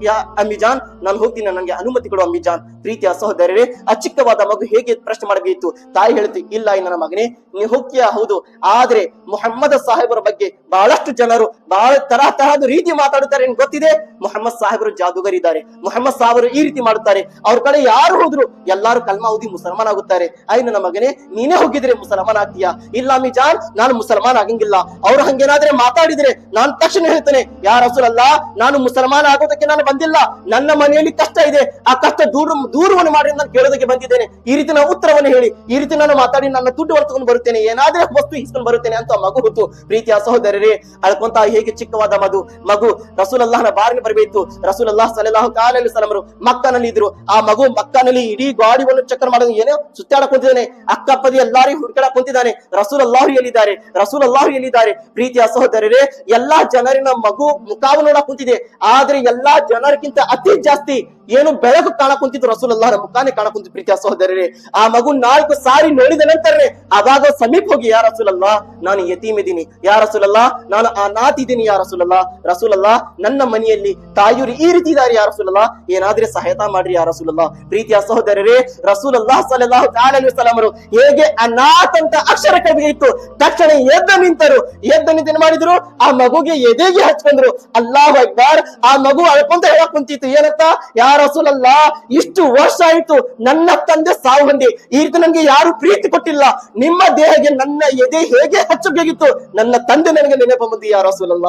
ಯಾ ಅಮ್ಮಿಜಾನ್, ನಾನು ಹೋಗ್ತೀನಿ, ನನಗೆ ಅನುಮತಿ ಕೊಡು ಅಮ್ಮಿಜಾನ್. ಪ್ರೀತಿಯ ಸಹೋದರರೇ, ಆ ಚಿಕ್ಕವಾದ ಮಗು ಹೇಗೆ ಪ್ರಶ್ನೆ ಮಾಡಬೇಕಿತ್ತು. ತಾಯಿ ಹೇಳ್ತು, ಇಲ್ಲ ನನ್ನ ಮಗನೇ, ನೀವು ಹೋಗ್ತೀಯಾ ಹೌದು, ಆದ್ರೆ ಮುಹಮ್ಮದ್ ಸಾಹೇಬರ ಬಗ್ಗೆ ಬಹಳಷ್ಟು ಜನರು ಬಹಳ ತರಹದ ರೀತಿ ಮಾತಾಡುತ್ತಾರೆ. ನಿಮ್ಗೆ ಗೊತ್ತಿದೆ, ಮುಹಮ್ಮದ್ ಸಾಹೇಬರು ಜಾದೂಗರಿದ್ದಾರೆ, ಮುಹಮ್ಮದ್ ಸಾಹೇಬರು ಈ ರೀತಿ ಮಾಡುತ್ತಾರೆ, ಅವ್ರ ಕಡೆ ಯಾರು ಹೋದ್ರು ಎಲ್ಲಾರು ಕಲ್ಮಾ ಓದಿ ಮುಸಲ್ಮಾನ್ ಆಗುತ್ತಾರೆ. ನನ್ನ ಮಗನೇ, ನೀನೇ ಹೋಗಿದ್ರೆ ಮುಸಲ್ಮಾನ್ ಆಗ್ತೀಯಾ? ಇಲ್ಲ ಅಮ್ಮಿಜಾನ್, ನಾನು ಮುಸಲ್ಮಾನ್ ಆಗಂಗಿಲ್ಲ. ಅವ್ರು ಹಂಗೇನಾದ್ರೆ ಮಾತಾಡಿದ್ರೆ ನಾನು ತಕ್ಷಣ ಹೇಳ್ತೇನೆ, ಯಾ ರಸೂಲಲ್ಲಾ, ನಾನು ಮುಸಲ್ಮಾನ್ ಆಗೋದಕ್ಕೆ ನಾನು ಬಂದಿಲ್ಲ, ನನ್ನ ಮನೆಯಲ್ಲಿ ಕಷ್ಟ ಇದೆ, ಆ ಕಷ್ಟ ದೂರವನ್ನು ಮಾಡಿ ನಾನು ಕೇಳೋದಕ್ಕೆ ಬಂದಿದ್ದೇನೆ. ಈ ರೀತಿ ನಾನು ಉತ್ತರವನ್ನು ಹೇಳಿ, ಈ ರೀತಿ ನಾನು ಮಾತಾಡಿ ನನ್ನ ದುಡ್ಡು ಹೊರತುಕೊಂಡು ಬರುತ್ತೇನೆ, ಏನಾದ್ರೆ ವಸ್ತು ಇಸ್ಕೊಂಡು ಬರುತ್ತೇನೆ ಅಂತ ಮಗು ಹೊತ್ತು. ಪ್ರೀತಿಯ ಸಹೋದರರೇ, ಅಳ್ಕೊಂತ ಹೇಗೆ ಚಿಕ್ಕವಾದ ಮಗು ರಸೂಲಲ್ಲಾಹನ ಬಾರಿಗೆ ಬರಬೇಕು. ರಸೂಲಲ್ಲಾಹ ಸಲ್ಲಲ್ಲಾಹು ಅಲೈಹಿ ವಸಲ್ಲಂ ಮಕ್ಕನಲ್ಲಿ ಇದ್ರು. ಆ ಮಗು ಮಕ್ಕನಲ್ಲಿ ಇಡೀ ಗಾಡಿಯನ್ನು ಚಕ್ಕರ್ ಮಾಡೋದು, ಏನೋ ಸುತ್ತಾಡಕ್ ಕುಂತಿದ್ದಾನೆ, ಅಕ್ಕಪದಿ ಎಲ್ಲಾರಿಗೂ ಹುಡುಕಾಡಕ್ ಕುಂತಿದ್ದಾನೆ. ರಸೂಲಲ್ಲಾಹು ಎಲ್ಲಿದ್ದಾರೆ, ರಸೂಲಲ್ಲಾಹು ಎಲ್ಲಿದ್ದಾರೆ? ಪ್ರೀತಿಯ ಸಹೋದರರೇ, ಎಲ್ಲಾ ಜನರಿನ ಮಗು ಮುಖವನ್ನು ನೋಡಕ್ ಕುಂತಿದೆ, ಆದ್ರೆ ಎಲ್ಲಾ ಜನರಿಗಿಂತ ಅತಿ ಜಾಸ್ತಿ ಏನು ಬೆಳಕು ಕಾಣಕುಂತಿದ್ದು ರಸೂಲಲ್ಲಾಹರ ಮುಖಾನೇ ಕಾಣಕುಂತಿದ್ದು. ಪ್ರೀತಿಯ ಸಹೋದರರೇ, ಆ ಮಗು 4 ಸಾರಿ ನೋಡಿದ ನಂತರನೇ ಅವಾಗ ಸಮೀಪ ಹೋಗಿ, ಯಾ ರಸೂಲಲ್ಲಾ, ನಾನು ಯತೀಮಿದ್ದೀನಿ, ಯಾ ರಸೂಲಲ್ಲಾ, ನಾನು ಅನಾಥ ಇದ್ದೀನಿ, ಯಾ ರಸೂಲಲ್ಲಾ, ರಸೂಲಲ್ಲಾ ನನ್ನ ಮನೆಯಲ್ಲಿ ತಾಯಿಯವರು ಈ ರೀತಿ ಇದ್ದಾರೆ, ಯಾ ರಸೂಲಲ್ಲಾ, ಏನಾದ್ರೆ ಸಹಾಯತ ಮಾಡ್ರಿ ಯಾ ರಸೂಲಲ್ಲಾ. ಪ್ರೀತಿಯ ಸಹೋದರರೇ, ರಸೂಲಲ್ಲಾಹ ಸಲ್ಲಲ್ಲಾಹು ಅಲೈಹಿ ವಸಲ್ಲಂ ಹೇಗೆ ಅನಾಥ ಅಂತ ಅಕ್ಷರ ಕವಿಯಿತ್ತು, ತಕ್ಷಣ ಎದ್ದು ನಿಂತರು. ಎದ್ದು ನಿಂತು ಮಾಡಿದ್ರು, ಆ ಮಗುಗೆ ಎದೆಗೆ ಹಚ್ಕೊಂಡ್ರು. ಅಲ್ಲಾಹು ಅಕ್ಬರ್. ಆ ಮಗು ಅಳ್ಕೊಂತ ಹೇಳಕ್ ಕುಂತಿತ್ತು, ಏನಂತ, ಯಾ ರಸೂಲಲ್ಲ, ಇಷ್ಟು ವರ್ಷ ಆಯ್ತು ನನ್ನ ತಂದೆ ಸಾವು ಹೊಂದಿ, ಈ ರೀತಿ ನನಗೆ ಯಾರು ಪ್ರೀತಿ ಕೊಟ್ಟಿಲ್ಲ, ನಿಮ್ಮ ದೇಹಕ್ಕೆ ನನ್ನ ಎದೆ ಹೇಗೆ ಹಚ್ಚಬೇಕಿತ್ತು, ನನ್ನ ತಂದೆ ನನಗೆ ನೆನಪು ಬಂತು ಯಾ ರಸೂಲಲ್ಲ,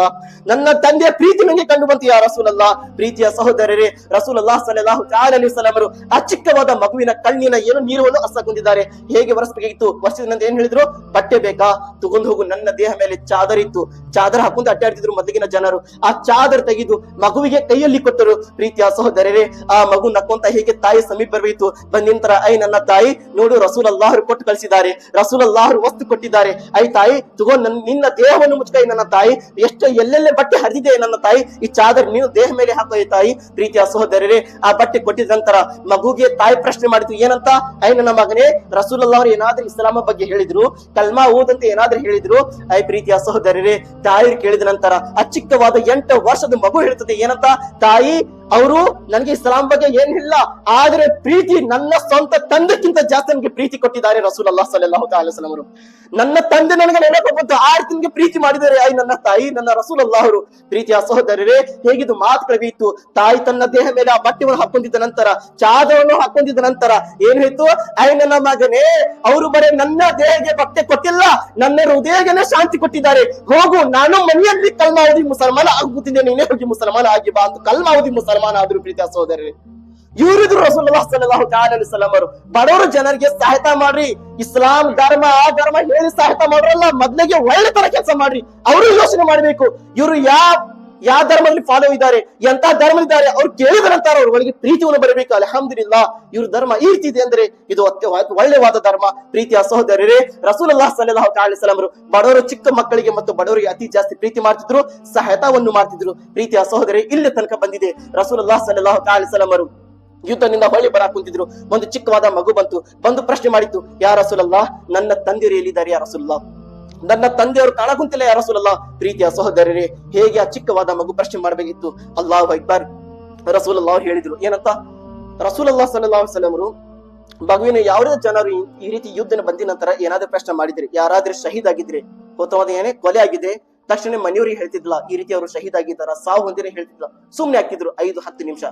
ನನ್ನ ತಂದೆಯ ಪ್ರೀತಿ ನನಗೆ ಕಂಡು ಬಂತು ಯಾ ರಸೂಲಲ್ಲ. ಪ್ರೀತಿಯ ಸಹೋದರರೇ, ರಸೂಲುಲ್ಲಾಹ ಸಲ್ಲಲ್ಲಾಹು ಅಲೈಹಿ ವಸಲ್ಲಂ ಅವರು ಆ ಚಿಕ್ಕವಾದ ಮಗುವಿನ ಕಣ್ಣಿನ ಏನು ನೀರನ್ನು ಹಸ್ಸಕೊಂಡಿದ್ದಾರೆ. ಹೇಗೆ ಒರೆಸಬೇಕಿತ್ತು? ವರ್ಷದಿಂದ ಏನ್ ಹೇಳಿದ್ರು? ಬಟ್ಟೆ ಬೇಕಾ, ತಗೊಂಡು ಹೋಗು. ನನ್ನ ದೇಹ ಮೇಲೆ ಚಾದರ್ ಇತ್ತು, ಚಾದರ್ ಹಾಕೊಂಡು ಅಡ್ಡಾಡ್ತಿದ್ರು ಮೊದಲಿನ ಜನರು. ಆ ಚಾದರ್ ತೆಗೆದು ಮಗುವಿಗೆ ಕೈಯಲ್ಲಿ ಕೊಟ್ಟರು. ಪ್ರೀತಿಯ ಸಹೋದರರೇ, ಆ ಮಗು ನಕ್ಕೊಂತ ಹೇಗೆ ತಾಯಿ ಸಮೀಪ ಬರಬೇಕು. ಬಂದ ನಂತರ ಐ ನನ್ನ ತಾಯಿ ನೋಡು, ರಸೂಲುಲ್ಲಾಹರು ಕೊಟ್ಟು ಕಳಿಸಿದ್ದಾರೆ, ರಸೂಲುಲ್ಲಾಹರು ವಸ್ತು ಕೊಟ್ಟಿದ್ದಾರೆ. ಐ ತಾಯಿ ತಗೋ, ನಿನ್ನ ದೇಹವನ್ನು ಮುಚ್ಕೈ ನನ್ನ ತಾಯಿ, ಎಷ್ಟು ಎಲ್ಲೆಲ್ಲೇ ಬಟ್ಟೆ ಹರಿದಿದೆ ನನ್ನ ತಾಯಿ, ಈ ಚಾದರ್ ನೀನು ದೇಹ ಮೇಲೆ ಹಾಕೋ ತಾಯಿ. ಪ್ರೀತಿಯ ಸಹೋದರರೇ, ಆ ಬಟ್ಟೆ ಕೊಟ್ಟಿದ ನಂತರ ಮಗುಗೆ ತಾಯಿ ಪ್ರಶ್ನೆ ಮಾಡಿತು, ಏನಂತ? ಐ ನನ್ನ ಮಗನೇ, ರಸೂಲುಲ್ಲಾಹರು ಏನಾದ್ರೂ ಇಸ್ಲಾಮ ಬಗ್ಗೆ ಹೇಳಿದ್ರು, ಕಲ್ಮಾ ಓದಂತ ಏನಾದ್ರೂ ಹೇಳಿದ್ರು? ಐ ಪ್ರೀತಿಯ ಸಹೋದರರೇ, ತಾಯಿ ಕೇಳಿದ ನಂತರ ಆ ಚಿಕ್ಕವಾದ 8 ವರ್ಷದ ಮಗು ಹೇಳ್ತದೆ, ಏನಂತ? ತಾಯಿ, ಅವರು ನನಗೆ ಇಸ್ಲಾಂ ಬಗ್ಗೆ ಏನ್ ಇಲ್ಲ, ಆದ್ರೆ ಪ್ರೀತಿ ನನ್ನ ಸ್ವಂತ ತಂದೆಕ್ಕಿಂತ ಜಾಸ್ತಿ ನನಗೆ ಪ್ರೀತಿ ಕೊಟ್ಟಿದ್ದಾರೆ ರಸೂಲುಲ್ಲಾಹ ಸಲ್ಲಲ್ಲಾಹು ಅಲೈಹಿ ವಸಲ್ಲಂ ಅವರು. ನನ್ನ ತಂದೆ ನನಗೆ ನೆನಪು ಬಂತು, ಆ ರೀತಿ ನನಗೆ ಪ್ರೀತಿ ಮಾಡಿದ್ದಾರೆ ಐ ನನ್ನ ತಾಯಿ, ನನ್ನ ರಸೂಲುಲ್ಲಾಹರು. ಪ್ರೀತಿಯ ಸಹೋದರರೇ, ಹೇಗಿದು ಮಾತುಗಳಿತ್ತು. ತಾಯಿ ತನ್ನ ದೇಹ ಮೇಲೆ ಆ ಬಟ್ಟೆಯನ್ನು ಹಾಕೊಂಡಿದ್ದ ನಂತರ, ಚಾದರವನ್ನು ಹಾಕೊಂಡಿದ್ದ ನಂತರ ಏನ್ ಹೇಳ್ತು? ಐ ನನ್ನ ಮಗನೇ, ಅವರು ಬರೀ ನನ್ನ ದೇಹಕ್ಕೆ ಬಟ್ಟೆ ಕೊಟ್ಟಿಲ್ಲ, ನನ್ನ ಹೃದಯಕ್ಕೆ ಶಾಂತಿ ಕೊಟ್ಟಿದ್ದಾರೆ. ಹೋಗು, ನಾನು ಮನೆಯಲ್ಲಿ ಕಲ್ಮಾ ಓದಿ ಮುಸಲ್ಮಾನ ಆಗುತ್ತಿದ್ದೇನೆ, ನೀನೇ ಹೋಗಿ ಮುಸಲ್ಮಾನ ಆಗಿ ಬಾ ಅಂತ ಕಲ್ಮಾ ಓದಿ ಮುಸಲ್ಮಾನ ಆದ್ರು. ಪ್ರೀತಿಯ ಸಹೋದರರೇ, ಇವರಿದ್ರು ರಸೂಲುಲ್ಲಾಹ ಸಲ್ಲಲ್ಲಾಹು ಅಲೈಹಿ ವಸಲ್ಲಂ ಅವರು. ಬಡವರ ಜನರಿಗೆ ಸಹಾಯತ ಮಾಡ್ರಿ, ಇಸ್ಲಾಂ ಧರ್ಮ ಆ ಧರ್ಮ ಹೇಳಿ ಸಹಾಯತ ಮಾಡ್ರಲ್ಲ, ಮೊದ್ಲಿಗೆ ಒಳ್ಳೆ ತರ ಕೆಲಸ ಮಾಡ್ರಿ. ಅವರು ಯೋಚನೆ ಮಾಡ್ಬೇಕು, ಇವರು ಯಾವ ಧರ್ಮದಲ್ಲಿ ಫಾಲೋ ಇದ್ದಾರೆ, ಎಂತ ಧರ್ಮದಿದ್ದಾರೆ, ಅವ್ರು ಕೇಳಿದ ನಂತರ ಅವ್ರ ಒಳಗೆ ಪ್ರೀತಿಯನ್ನು ಬರಬೇಕು. ಅಲ್ಹಮ್ದುಲಿಲ್ಲಾ, ಇವ್ರ ಧರ್ಮ ಈ ರೀತಿ ಇದೆ ಅಂದ್ರೆ ಇದು ಒಳ್ಳೆವಾದ ಧರ್ಮ. ಪ್ರೀತಿಯ ಸಹೋದರರೇ, ರಸೂಲುಲ್ಲಾಹ ಸಲ್ಲಲ್ಲಾಹು ಅಲೈಹಿ ವಸಲ್ಲಂ ಅವರು ಬಡವರು, ಚಿಕ್ಕ ಮಕ್ಕಳಿಗೆ ಮತ್ತು ಬಡವರಿಗೆ ಅತಿ ಜಾಸ್ತಿ ಪ್ರೀತಿ ಮಾಡ್ತಿದ್ರು, ಸಹಾಯತವನ್ನು ಮಾಡ್ತಿದ್ರು. ಪ್ರೀತಿಯ ಸಹೋದರೇ, ಇಲ್ಲಿ ತನಕ ಬಂದಿದೆ. ರಸೂಲುಲ್ಲಾಹ ಸಲ್ಲಲ್ಲಾಹು ಅಲೈಹಿ ವಸಲ್ಲಂ ಅವರು ಯುದ್ಧದಿಂದ ಹೊಳ್ಳಿ ಬರ ಕುಂತಿದ್ರು. ಒಂದು ಚಿಕ್ಕವಾದ ಮಗು ಬಂದು ಪ್ರಶ್ನೆ ಮಾಡಿತ್ತು, ಯಾ ರಸೂಲಲ್ಲಾಹ್, ನನ್ನ ತಂದೆಯರು ಎಲ್ಲಿದ್ದಾರೆ ಯಾ ರಸೂಲಲ್ಲಾಹ್, ನನ್ನ ತಂದೆಯವರು ಕಾಣಕುಂತಿಲ್ಲ ಯಾ ರಸೂಲಲ್ಲಾಹ್. ಪ್ರೀತಿಯ ಸಹೋದರರೇ, ಹೇಗೆ ಆ ಚಿಕ್ಕವಾದ ಮಗು ಪ್ರಶ್ನೆ ಮಾಡಬೇಕಿತ್ತು. ಅಲ್ಲಾಹು ಅಕ್ಬರ್. ರಸೂಲುಲ್ಲಾಹ್ ಹೇಳಿದ್ರು, ಏನಂತ? ರಸೂಲುಲ್ಲಾಹ ಸಲ್ಲಲ್ಲಾಹು ಅಲೈಹಿ ವಸಲ್ಲಂ ಅವರು ಮಗುವಿನ ಯಾವುದೇ ಜನರು ಈ ರೀತಿ ಯುದ್ಧ ಬಂದ ನಂತರ ಏನಾದ್ರೂ ಪ್ರಶ್ನೆ ಮಾಡಿದ್ರೆ, ಯಾರಾದ್ರೂ ಶಹೀದ್ ಆಗಿದ್ರೆ, ಹೋತವಾದ ಏನೇ ಕೊಲೆ ಆಗಿದೆ, ತಕ್ಷಣ ಮನೆಯವರಿಗೆ ಹೇಳ್ತಿದ್ಲ, ಈ ರೀತಿ ಅವರು ಶಹೀದ್ ಆಗಿದ್ದಾರ, ಸಾವು ಹೊಂದಿರ ಹೇಳ್ತಿದ್ಲ. ಸುಮ್ನೆ ಆಗ್ತಿದ್ರು 5-10 ನಿಮಿಷ.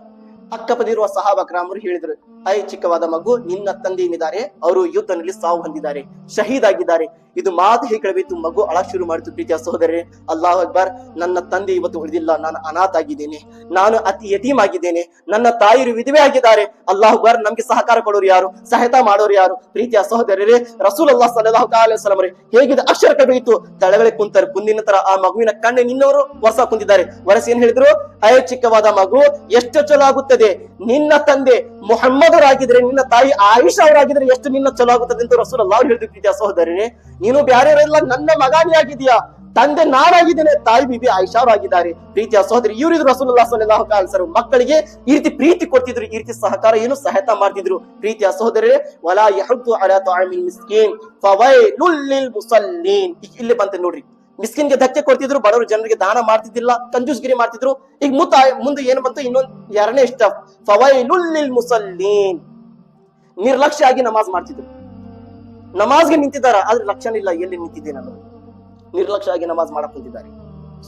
ಅಕ್ಕಪದಿರುವ ಸಹಾಬಾಕ್ರಾಮರು ಹೇಳಿದ್ರು, ಐ ಚಿಕ್ಕವಾದ ಮಗು, ನಿನ್ನ ತಂದೆ ಏನಿದ್ದಾರೆ ಅವರು ಯುದ್ಧದಲ್ಲಿ ಸಾವು ಹೊಂದಿದ್ದಾರೆ, ಶಹೀದ್ ಆಗಿದ್ದಾರೆ. ಇದು ಮಾತು ಹೇಗೆ ಕೇಳಬೇಕು? ಮಗು ಅಳಕ್ ಶುರು ಮಾಡಿತು. ಪ್ರೀತಿಯ ಸಹೋದರರೇ, ಅಲ್ಲಾಹು ಅಕ್ಬರ್. ನನ್ನ ತಂದೆ ಇವತ್ತು ಉಳಿದಿಲ್ಲ, ನಾನು ಅನಾಥ ಆಗಿದ್ದೇನೆ, ನಾನು ಅತಿ ಯತೀಮ್ ಆಗಿದ್ದೇನೆ, ನನ್ನ ತಾಯಿರು ವಿಧವೆ ಆಗಿದ್ದಾರೆ. ಅಲ್ಲಾಹು ಅಕ್ಬರ್, ನಮ್ಗೆ ಸಹಕಾರ ಕೊಡೋರು ಯಾರು, ಸಹಾಯತ ಮಾಡೋರು ಯಾರು? ಪ್ರೀತಿಯ ಸಹೋದರರೇ, ರಸೂಲುಲ್ಲಾಹ ಸಲ್ಲಲ್ಲಾಹು ಅಲೈಹಿ ವಸಲ್ಲಂ ಹೇಗಿದೆ ಅಕ್ಷರ ಕಬೇಯಿತು, ತಳಗಡೆ ಕುಂತಾರೆ. ಕುಂದಿನ ನಂತರ ಆ ಮಗುವಿನ ಕಣ್ಣೆ ನಿನ್ನವರು ವರ್ಷ ಕುಂತಿದ್ದಾರೆ. ವರಸಿ ಏನ್ ಹೇಳಿದ್ರು? ಐ ಚಿಕ್ಕವಾದ ಮಗು, ಎಷ್ಟು ಚಲೋ ಆಗುತ್ತದೆ, ನಿನ್ನ ತಂದೆ ಮುಹಮ್ಮದರಾಗಿದ್ರೆ, ನಿನ್ನ ತಾಯಿ ಆಯಿಷಾ ಅವರಾಗಿದ್ರೆ ಎಷ್ಟು ನಿನ್ನ ಚಲೋ ಆಗುತ್ತದೆ ಅಂತ ರಸೂಲುಲ್ಲಾಹ ಹೇಳಿದ್ರು. ಪ್ರೀತಿಯ ಸಹೋದರರೇ, ನೀನು ಬ್ಯಾರೆಯವರೆಲ್ಲ ನನ್ನ ಮಗನೇ ಆಗಿದೆಯಾ, ತಂದೆ ನಾನಾಗಿದ್ದೇನೆ, ತಾಯಿ ಬಿಬಿ ಆಯಿಷಾ ಅವರಾಗಿದ್ದಾರೆ. ಪ್ರೀತಿಯ ಸಹೋದರಿ, ಇವರಿದ್ರು ರಸೂಲುಲ್ಲಾಹ ಸಲ್ಲಲ್ಲಾಹು ಅಲೈಹಿ ವಸಲ್ಲಂ ಮಕ್ಕಳಿಗೆ ಈ ರೀತಿ ಪ್ರೀತಿ ಕೊಡ್ತಿದ್ರು, ಈ ರೀತಿ ಸಹಕಾರ ಏನು ಸಹಾಯತ ಮಾಡ್ತಿದ್ರು. ಪ್ರೀತಿಯ ಸಹೋದರರೇ, ವಲಾ ಯಹುದ್ದು ಅಲಾ ತುಆಮಿಲ್ ಮಿಸ್ಕೀನ್ ಫವೈಲುಲ್ ಲಿಲ್ ಮುಸಲ್ಲೀನ್. ಇಲ್ಲಿ ಬಂತ ನೋಡ್ರಿ, ಮಿಸ್ಕಿನ್ಗೆ ಧಕ್ಕೆ ಕೊಡ್ತಿದ್ರು, ಬಡವರು ಜನರಿಗೆ ದಾನ ಮಾಡ್ತಿದ್ದಿಲ್ಲ, ಕಂಜೂಸ್ಗಿರಿ ಮಾಡ್ತಿದ್ರು. ಈಗ ಮುಂದೆ ಏನು ಬಂತು? ಇನ್ನೊಂದು 2ನೇ ಇಷ್ಟ, ಫವೈಲುಲ್ ಲಿಲ್ ಮುಸಲ್ಲೀನ್. ನಿರ್ಲಕ್ಷ್ಯ ಆಗಿ ನಮಾಜ್ ಮಾಡ್ತಿದ್ರು. ನಮಾಜ್ಗೆ ನಿಂತಿದ್ದಾರ, ಆದ್ರೆ ಲಕ್ಷಣ ಇಲ್ಲ ಎಲ್ಲಿ ನಿಂತಿದ್ದೆ ನಾನು. ನಿರ್ಲಕ್ಷ್ಯ ಆಗಿ ನಮಾಜ್ ಮಾಡಕ್ ಕುಂತಿದ್ದಾರೆ,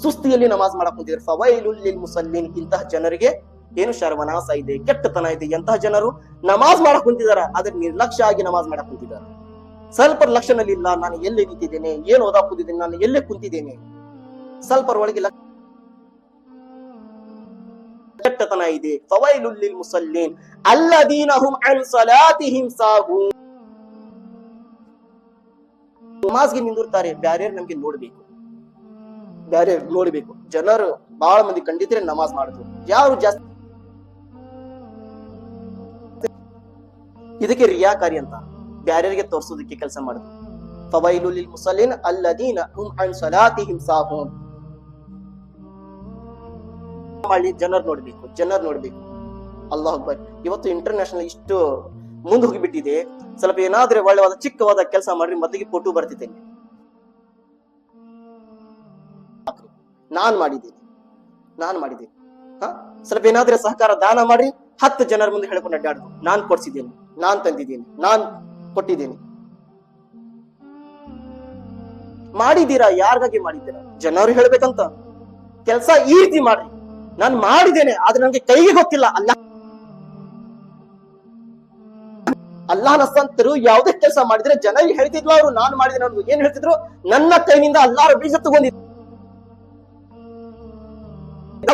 ಸುಸ್ತಿಯಲ್ಲಿ ನಮಾಜ್ ಮಾಡಕ್ ಕುಂತಿದ್ದಾರೆ. ಫವೈಲುಲ್ ಲಿಲ್ ಮುಸಲ್ಲೀನ್. ಇಂತಹ ಜನರಿಗೆ ಏನು ಶರ್ವನಾಶ ಇದೆ, ಕೆಟ್ಟತನ ಇದೆ. ಎಂತಹ ಜನರು ನಮಾಜ್ ಮಾಡಕ್ ಕುಂತಿದಾರ, ಆದ್ರೆ ನಿರ್ಲಕ್ಷ್ಯ ಆಗಿ ನಮಾಜ್ ಮಾಡಕ್ ಕುಂತಿದ್ದಾರೆ. ಸ್ವಲ್ಪ ಲಕ್ಷಣದಲ್ಲಿ ಇಲ್ಲ, ನಾನು ಎಲ್ಲಿ ನಿಂತಿದ್ದೇನೆ, ಏನು ಓದಾಕ್ ಕೂತಿದ್ದೇನೆ, ನಾನು ಎಲ್ಲೇ ಕುಂತಿದ್ದೇನೆ, ಸ್ವಲ್ಪ ಒಳಗೆ ಕೆಟ್ಟತನ ಇದೆ. ಫವೈಲುಲ್ ಲಿಲ್ ಮುಸಲ್ಲೀನ್ ಅಲ್ಲದೀನ ಹುಮ್ ಅನ್ ಸಲಾತಿಹಿಮ್ ಸಾಹೂನ್. ನಮಾಜ್ಗೆ ನಿಂದಿರ್ತಾರೆ, ಬ್ಯಾರೆ ನಮ್ಗೆ ನೋಡ್ಬೇಕು, ಜನರು ಬಹಳ ಮಂದಿ ಕಂಡಿದ್ರೆ ನಮಾಜ್ ಮಾಡುದು, ಯಾರು ಜಾಸ್ತಿ ಇದಕ್ಕೆ ರಿಯಾಕಾರಿ ಅಂತ ಬ್ಯಾರೆಯವರಿಗೆ ತೋರಿಸೋದಕ್ಕೆ ಕೆಲಸ ಮಾಡುದು. ಫವೈಲುಲ್ ಲಿಲ್ ಮುಸಲ್ಲೀನ್ ಅಲ್ಲದೀನ ಹುಮ್ ಅನ್ ಸಲಾತಿಹಿಮ್ ಸಾಹೂನ್. ಜನರು ನೋಡ್ಬೇಕು. ಅಲ್ಲಾಹು ಅಕ್ಬರ್. ಇವತ್ತು ಇಂಟರ್ನ್ಯಾಷನಲ್ ಇಷ್ಟು ಮುಂದೆ ಹೋಗಿಬಿಟ್ಟಿದೆ. ಸ್ವಲ್ಪ ಏನಾದ್ರೆ ಒಳ್ಳೆವಾದ ಚಿಕ್ಕವಾದ ಕೆಲಸ ಮಾಡ್ರಿ, ಮೊದಲಿಗೆ ಫೋಟೋ ಬರ್ತಿದ್ದೇನೆ, ನಾನ್ ಮಾಡಿದ್ದೇನೆ. ಸ್ವಲ್ಪ ಏನಾದ್ರೆ ಸಹಕಾರ ದಾನ ಮಾಡ್ರಿ, 10 ಜನರ ಮುಂದೆ ಹೇಳ್ಕೊಂಡು ಅಡ್ಡಾಡ್ದು, ನಾನ್ ಕೊಡ್ಸಿದ್ದೇನೆ, ನಾನ್ ತಂದಿದ್ದೇನೆ, ನಾನ್ ಕೊಟ್ಟಿದ್ದೇನೆ. ಮಾಡಿದ್ದೀರಾ? ಯಾರಿಗಾಗಿ ಮಾಡಿದ್ದೀರಾ? ಜನರು ಹೇಳ್ಬೇಕಂತ ಕೆಲಸ ಈ ರೀತಿ ಮಾಡ್ರಿ. ನಾನು ಮಾಡಿದ್ದೇನೆ, ಆದ್ರೆ ನನಗೆ ಕೈಗೆ ಗೊತ್ತಿಲ್ಲ. ಅಲ್ಲ ಅಲ್ಲಾಹನ ಸಂತರು ಯಾವುದೇ ಕೆಲಸ ಮಾಡಿದ್ರೆ ಜನ ಹೇಳ್ತಿದ್ಲು ಅವರು ನಾನು ಮಾಡಿದ್ರೆ ಅನ್ನೋದು ಏನ್ ಹೇಳ್ತಿದ್ರು, ನನ್ನ ಕೈನಿಂದ ಅಲ್ಲಾಹರ ಬೀಜ ತಗೊಂಡಿದ್ದೆ,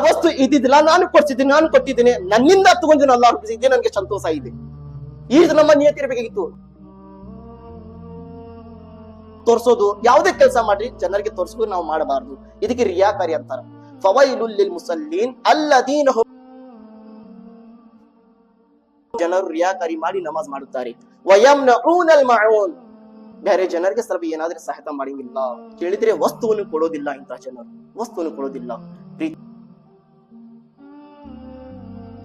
ವಸ್ತು ಇದ್ದಿದ್ದಿಲ್ಲ ನಾನು ಕೊಟ್ಟಿದ್ದೀನಿ, ನನ್ನಿಂದ ತಗೊಂಡಿನ ಅಲ್ಲಾಹರ ಬೀಜ ಇದೆ, ನನಗೆ ಸಂತೋಷ ಇದೆ. ಇದು ನಮ್ಮ ನಿಯತಿ ಇರಬೇಕಾಗಿತ್ತು. ತೋರ್ಸೋದು ಯಾವುದೇ ಕೆಲಸ ಮಾಡ್ರಿ ಜನರಿಗೆ ತೋರ್ಸೋದು ನಾವು ಮಾಡಬಾರದು. ಇದಕ್ಕೆ ರಿಯಾಕಾರಿ ಅಂತಾರ. ಫವೈಲುಲ್ ಲಿಲ್ ಮುಸಲ್ಲೀನ್ ಅಲ್ಲದೀನ ಹುಮ್, ಜನರು ರಿಯಾಕಾರಿ ಮಾಡಿ ನಮಾಜ್ ಮಾಡುತ್ತಾರೆ. ವಯಮ್ನಊನಲ್ ಮಅೂನ್, ಬೇರೆ ಜನರಿಗೆ ಸ್ವಲ್ಪ ಏನಾದ್ರೂ ಸಹಾಯ ಮಾಡಂಗಿಲ್ಲ, ಕೇಳಿದ್ರೆ ವಸ್ತುವನ್ನು ಕೊಡೋದಿಲ್ಲ. ಇಂತಹ ಜನರು ವಸ್ತುವನ್ನು ಕೊಡೋದಿಲ್ಲ.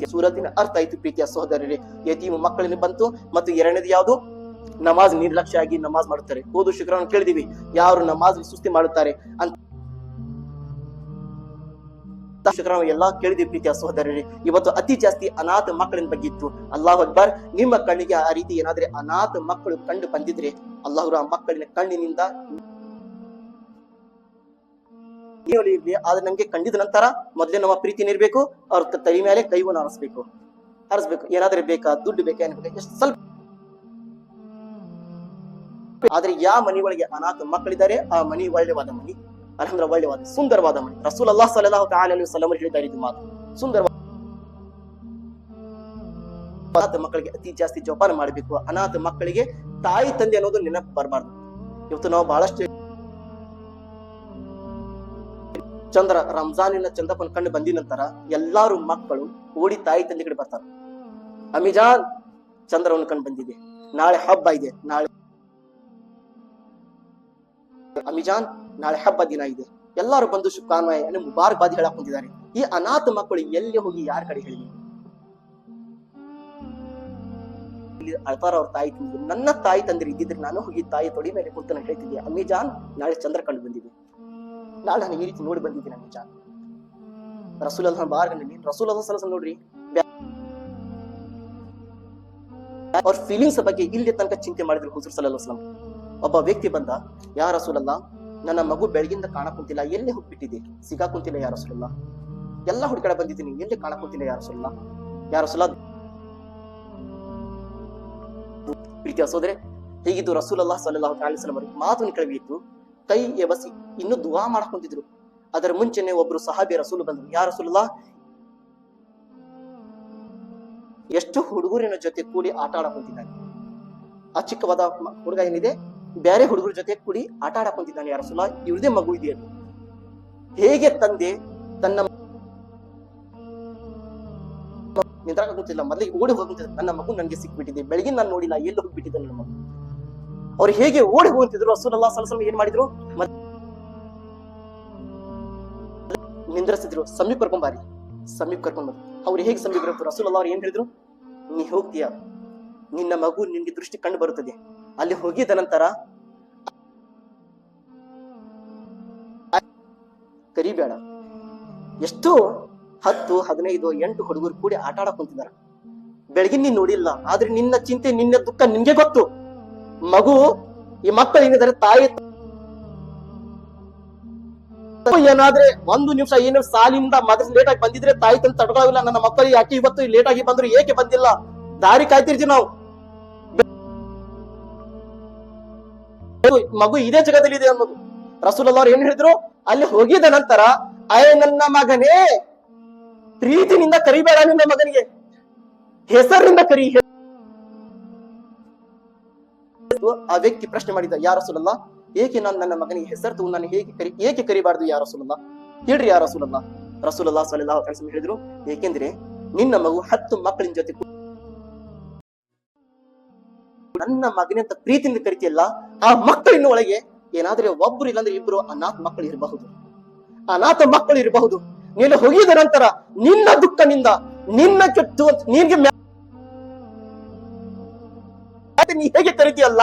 ಸೂರತಿನ ಅರ್ಥ ಆಯ್ತು ಪ್ರೀತಿಯ ಸಹೋದರರೇ. ಯತೀಮ ಮಕ್ಕಳನ್ನು ಬಂತು. ಮತ್ತು ಎರಡನೇದು ಯಾವುದು, ನಮಾಜ್ ನಿರ್ಲಕ್ಷ್ಯ ಆಗಿ ನಮಾಜ್ ಮಾಡುತ್ತಾರೆ. ಓದು ಶುಕ್ರವನ್ನು ಕೇಳಿದೀವಿ, ಯಾರು ನಮಾಜ್ ಸುಸ್ತಿ ಮಾಡುತ್ತಾರೆ ಅಂತ ಎಲ್ಲಾ ಕೇಳಿದೀವಿ ಪ್ರೀತಿಯ ಸಹೋದರರೇ. ಇವತ್ತು ಅತಿ ಜಾಸ್ತಿ ಅನಾಥ ಮಕ್ಕಳಿನ ಬಗ್ಗೆ ಇತ್ತು. ಅಲ್ಲಾಹು ಅಕ್ಬರ್. ನಿಮ್ಮ ಕಣ್ಣಿಗೆ ಆ ರೀತಿ ಏನಾದ್ರೆ ಅನಾಥ ಮಕ್ಕಳು ಕಂಡು ಬಂದಿದ್ರೆ ಅಲ್ಲಾಹು ಆ ಮಕ್ಕಳಿನ ಕಣ್ಣಿನಿಂದ ಇರ್ಲಿ. ಆದ್ರೆ ನಮ್ಗೆ ಕಂಡಿದ ನಂತರ ಮೊದಲೇ ನಮ್ಮ ಪ್ರೀತಿ ಇರ್ಬೇಕು. ಅವ್ರ ತಲೆ ಮೇಲೆ ಕೈವನ್ನು ಹರಿಸ್ಬೇಕು. ಏನಾದ್ರೆ ಬೇಕಾ, ದುಡ್ಡು ಬೇಕಾ, ಏನ್ಬೇಕಾ, ಸ್ವಲ್ಪ. ಆದ್ರೆ ಯಾವ ಮನಿ ಒಳಗೆ ಅನಾಥ ಮಕ್ಕಳಿದ್ದಾರೆ ಆ ಮನಿ ಒಳ್ಳೆವಾದ ಮನಿ, ಅಲ್ಹಮ್ದುಲಿಲ್ಲಾಹ್ ಒಳ್ಳೆವಾದ ಸುಂದರವಾದ ಮನಿ. ರಸೂಲುಲ್ಲಾಹ್ ಸಲ್ಲಲ್ಲಾಹು ಅಲೈಹಿ ವಸಲ್ಲಂ ಹೇಳಿದ್ದಾರೆ ಇದು ಮಾತು ಸುಂದರವಾದ. ಅನಾಥ ಮಕ್ಕಳಿಗೆ ಅತಿ ಜಾಸ್ತಿ ಜೋಪಾನ ಮಾಡಬೇಕು. ಅನಾಥ ಮಕ್ಕಳಿಗೆ ತಾಯಿ ತಂದೆ ಅನ್ನೋದು ನೆನಪು ಬರಬಾರ್ದು. ಇವತ್ತು ನಾವು ಬಹಳಷ್ಟು ಚಂದ್ರ ರಂಜಾನಿನ ಚಂದ್ರಪ್ಪನ ಕಂಡು ಬಂದಿ ನಂತರ ಎಲ್ಲಾರು ಮಕ್ಕಳು ಓಡಿ ತಾಯಿ ತಂದೆ ಕಡೆ ಬರ್ತಾರೆ. ಅಮಿಜಾನ್ ಚಂದ್ರವನ್ನು ಕಂಡು ಬಂದಿದೆ, ನಾಳೆ ಹಬ್ಬ ಇದೆ, ನಾಳೆ ಅಮಿಜಾನ್ ನಾಳೆ ಹಬ್ಬ ದಿನ ಇದೆ, ಎಲ್ಲಾರು ಬಂದು ಶುಭಕಾಮನೆ ಮುಬಾರಕ್ಬಾದ್ ಹೇಳಕ್ ಕುಂತಿದ್ದಾರೆ. ಈ ಅನಾಥ ಮಕ್ಕಳು ಎಲ್ಲಿ ಹೋಗಿ ಯಾರ ಕಡೆ ಹೇಳಿ ಅಳ್ತಾರ ಅವ್ರ ತಾಯಿ ತಂದೆ. ನನ್ನ ತಾಯಿ ತಂದ್ರೆ ಇದ್ದಿದ್ರೆ ನಾನು ಹೋಗಿ ತಾಯಿ ತೊಡಿ ಮೇಲೆ ಕುಂತ ಹೇಳ್ತಿದ್ದೆ, ಅಮಿಜಾನ್ ನಾಳೆ ಚಂದ್ರ ಕಂಡು ಬಂದಿದೆ, ನಾಳೆ ನಾನು ಈ ರೀತಿ ನೋಡಿ ಬಂದಿದ್ದೀನಿ ಅಮಿಜಾನ್. ರಸೂಲುಲ್ಲಾಹ್ ರಸೂಲುಲ್ಲಾಹ್ ಸಲ್ಲಲ್ಲಾಹು ನೋಡ್ರಿ ಅವ್ರ ಫೀಲಿಂಗ್ಸ್ ಬಗ್ಗೆ ಇಲ್ಲಿ ತನಕ ಚಿಂತೆ ಮಾಡಿದ್ರು ಹುಜೂರ್ ಸಲ್ಲಲ್ಲಾಹು ಅಲೈಹಿ ವಸಲ್ಲಂ. ಒಬ್ಬ ವ್ಯಕ್ತಿ ಬಂದ, ಯಾ ರಸೂಲುಲ್ಲಾಹ್ ನನ್ನ ಮಗು ಬೆಳಗಿಂದ ಕಾಣಕುಂತಿಲ್ಲ, ಎಲ್ಲಿ ಹೋಗ್ಬಿಟ್ಟಿದೆ, ಸಿಗಾಕುಂತಿಲ್ಲ ಯಾ ರಸೂಲುಲ್ಲಾಹ್, ಎಲ್ಲ ಹುಡುಕಡೆ ಬಂದಿದ್ದೀನಿ, ಎಲ್ಲಿ ಕಾಣಕುಂತಿಲ್ಲ ಯಾ ರಸೂಲುಲ್ಲಾಹ್. ಯಾ ರಸೂಲುಲ್ಲಾಹ್ ಪ್ರೀತಿಯ ಸೋದರೇ, ಹೀಗಿದ್ದು ರಸೂಲುಲ್ಲಾಹ್ ಸಲ್ಲಲ್ಲಾಹು ಅಲೈಹಿ ವಸಲ್ಲಂ ಅವರು ಮಾತು ಕೇಳಬೇಕು, ಕೈ ಎಬಸಿ ಇನ್ನು ದುವಾ ಮಾಡಕ್ ಕುಂತಿದ್ರು. ಅದರ ಮುಂಚೆನೆ ಒಬ್ರು ಸಹಾಬಿ ರಸೂಲ್ ಬಂದ್ರು, ಯಾ ರಸೂಲುಲ್ಲಾಹ್ ಎಷ್ಟು ಹುಡುಗರಿನ ಜೊತೆ ಕೂಡಿ ಆಟ ಆಡಕ್ ಕುಂತಿದ್ದಾನೆ, ಆ ಚಿಕ್ಕವಾದ ಹುಡುಗ ಏನಿದೆ ಬೇರೆ ಹುಡುಗರ ಜೊತೆ ಕೂಡಿ ಆಟ ಆಡಕ್ ಕುಂತಿದ್ದಾನೆ, ಯಾ ರಸೂಲುಲ್ಲಾಹ್ ಇವ್ರದೇ ಮಗು ಇದೆ. ಹೇಗೆ ತಂದೆ ತನ್ನ ನಿಂದ್ರಾಕ ಕುಂತಿಲ್ಲ, ಮೊದಲಿಗೆ ಓಡಿ ಹೋಗುತ್ತಿದ್ದ, ನನ್ನ ಮಗು ನನಗೆ ಸಿಕ್ಬಿಟ್ಟಿದೆ, ಬೆಳಗಿನ ನಾನು ನೋಡಿಲ್ಲ, ಎಲ್ಲಿ ಹೋಗ್ಬಿಟ್ಟಿದ್ದೆ ನನ್ನ ಮಗು. ಅವ್ರು ಹೇಗೆ ಓಡಿ ಹೋಗುತ್ತಿದ್ರು, ರಸೂಲುಲ್ಲಾಹ್ ಸಲ್ಲಲ್ಲಾಹು ಅಲೈಹಿ ವಸಲ್ಲಂ ಏನ್ ಮಾಡಿದ್ರು, ನಿಂದ್ರಿಸಿದ್ರು, ಸಮೀಪ ಕರ್ಕೊಂಬಾರಿ, ಸಮೀಪ ಕರ್ಕೊಂಡ್ಬಂದ್ರು. ಅವ್ರು ಹೇಗೆ ಸಮೀಪ ಕರ್ಕೊಂಡು ರಸೂಲುಲ್ಲಾಹ್ ಅವ್ರು ಏನ್ ಹೇಳಿದ್ರು, ನೀ ಹೋಗ್ತೀಯ, ನಿನ್ನ ಮಗು ನಿನ್ಗೆ ದೃಷ್ಟಿ ಕಂಡು ಬರುತ್ತದೆ, ಅಲ್ಲಿ ಹೋಗಿದ ನಂತರ ಕರಿಬೇಡ. ಎಷ್ಟು 10, 15, 8 ಹುಡುಗರು ಕೂಡಿ ಆಟ ಆಡಕ್ ಕುಂತಿದಾರ. ಬೆಳಗಿನ ನೀನ್ ನೋಡಿಲ್ಲ, ಆದ್ರೆ ನಿನ್ನ ಚಿಂತೆ ನಿನ್ನ ದುಃಖ ನಿನ್ಗೆ ಗೊತ್ತು. ಮಗು ಈ ಮಕ್ಕಳು ಏನಿದ್ದಾರೆ ತಾಯಿ ಏನಾದ್ರೆ 1 ನಿಮಿಷ ಏನು ಸಾಲಿಂದ ಮದ್ರಸ್ ಲೇಟ್ ಆಗಿ ಬಂದಿದ್ರೆ ತಾಯಿ ತಂದು ತಡ್ಕೊಳ್ಳೋದಿಲ್ಲ, ನನ್ನ ಮಕ್ಕಳು ಯಾಕೆ ಇವತ್ತು ಲೇಟ್ ಆಗಿ ಬಂದ್ರು, ಏಕೆ ಬಂದಿಲ್ಲ, ದಾರಿ ಕಾಯ್ತಿರ್ತೀವಿ ನಾವು. ಮಗು ಇದೇ ಜಗದಲ್ಲಿ ಇದೆ ಅನ್ನೋದು. ರಸೂಲುಲ್ಲಾಹ್ ಅವ್ರು ಏನ್ ಹೇಳಿದ್ರು, ಅಲ್ಲಿ ಹೋಗಿದ ನಂತರ ಅಯ್ಯ ನನ್ನ ಮಗನೇ ಪ್ರೀತಿನಿಂದ ಕರಿಬೇಡ, ನಿನ್ನ ಮಗನಿಗೆ ಹೆಸರಿನಿಂದ ಕರಿ. ಆ ವ್ಯಕ್ತಿ ಪ್ರಶ್ನೆ ಮಾಡಿದ, ಯಾ ರಸೂಲುಲ್ಲಾಹ್ ಏಕೆ ನಾನು ನನ್ನ ಮಗನಿಗೆ ಹೆಸರು ತಗೊಂಡು ನಾನು ಏಕೆ ಕರಿಬಾರ್ದು ಯಾ ರಸೂಲುಲ್ಲಾಹ್, ಹೇಳ್ರಿ ಯಾ ರಸೂಲುಲ್ಲಾಹ್. ರಸೂಲುಲ್ಲಾಹ್ ಸಲ್ಲಲ್ಲಾಹು ಅಲೈಹಿ ವಸಲ್ಲಂ ಹೇಳಿದ್ರು, ಏಕೆಂದ್ರೆ ನಿನ್ನ ಮಗು 10 ಮಕ್ಕಳಿನ ಜೊತೆ ನನ್ನ ಮಗನಂತ ಪ್ರೀತಿಯಿಂದ ಕರಿತಿಯಲ್ಲ, ಆ ಮಕ್ಕಳಿನ ಒಳಗೆ ಏನಾದ್ರೆ ಒಬ್ರು ಇಲ್ಲಾಂದ್ರೆ ಇಬ್ರು ಅನಾಥ ಮಕ್ಕಳು ಇರಬಹುದು, ಅನಾಥ ಮಕ್ಕಳು ಇರಬಹುದು. ನೀನು ಹೋಗಿದ ನಂತರ ನಿನ್ನ ದುಃಖನಿಂದ ನಿನ್ನ ಕೆಟ್ಟು ನಿನ್ಗೆ ನೀ ಹೇಗೆ ಕರಿತೀಯಲ್ಲ,